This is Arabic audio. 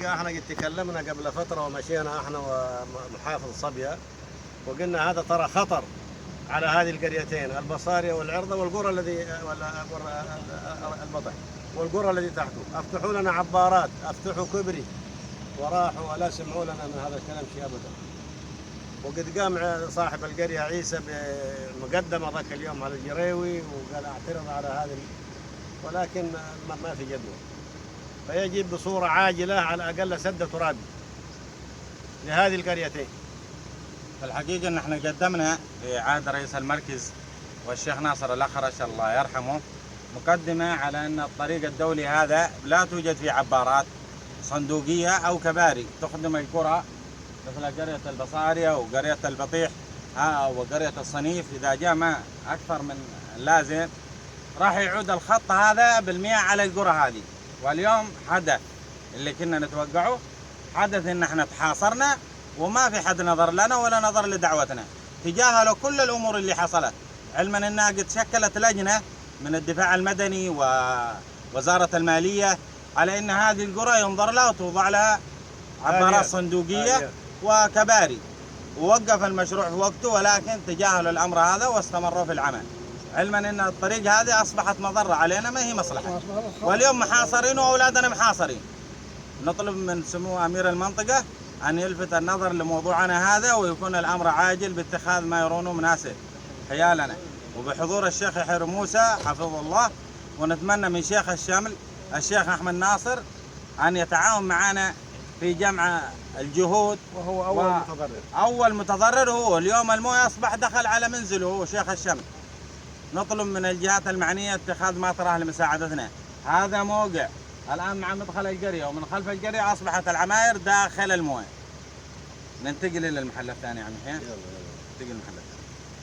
الحقيقة احنا قد تكلمنا قبل فترة ومشينا احنا ومحافظ صبية، وقلنا هذا ترى خطر على هذه القريتين البصارية والعرضة والقرى الذي البطح والقرى الذي تحته. افتحوا لنا عبارات، افتحوا كبري، وراحوا ولا سمعوا لنا من هذا الكلام شيء ابدا. وقد قام صاحب القرية عيسى بمقدمة ذاك اليوم على الجريوي وقال اعترض على هذا، ولكن ما في جدوى. فيجب بصورة عاجلة على الأقل سد تراد لهذه القريتين. في الحقيقة ان احنا قدمنا في عهد رئيس المركز والشيخ ناصر الأخرش الله يرحمه مقدمة على ان الطريق الدولي هذا لا توجد فيه عبارات صندوقية او كباري تخدم القرى مثل قرية البصارية وقرية البطيح وقرية الصنيف. اذا جاء ماء اكثر من اللازم راح يعود الخط هذا بالمياه على القرى هذه. واليوم حدث اللي كنا نتوقعه، حدث ان احنا تحاصرنا وما في حد نظر لنا ولا نظر لدعوتنا، تجاهلوا كل الامور اللي حصلت، علما انها قد شكلت لجنه من الدفاع المدني ووزاره الماليه على ان هذه القرى ينظر لها وتوضع لها عبارات صندوقيه وكباري، ووقف المشروع في وقته، ولكن تجاهلوا الامر هذا واستمروا في العمل، علما ان الطريق هذه اصبحت مضره علينا ما هي مصلحه. واليوم محاصرين واولادنا محاصرين. نطلب من سمو امير المنطقه ان يلفت النظر لموضوعنا هذا ويكون الامر عاجل باتخاذ ما يرونه مناسب حيالنا، وبحضور الشيخ يحيى موسى حفظه الله. ونتمنى من شيخ الشمل الشيخ احمد ناصر ان يتعاون معنا في جمع الجهود، وهو اول متضرر. اول متضرر هو اليوم المويه اصبح دخل على منزله هو شيخ الشمل. نطلب من الجهات المعنيه اتخاذ ما تراه لمساعدتنا. هذا موقع الان مع مدخل القريه، ومن خلف القريه اصبحت العماير داخل المويه. ننتقل الى المحل الثاني يا عم يحيى. ننتقل المحل الثاني.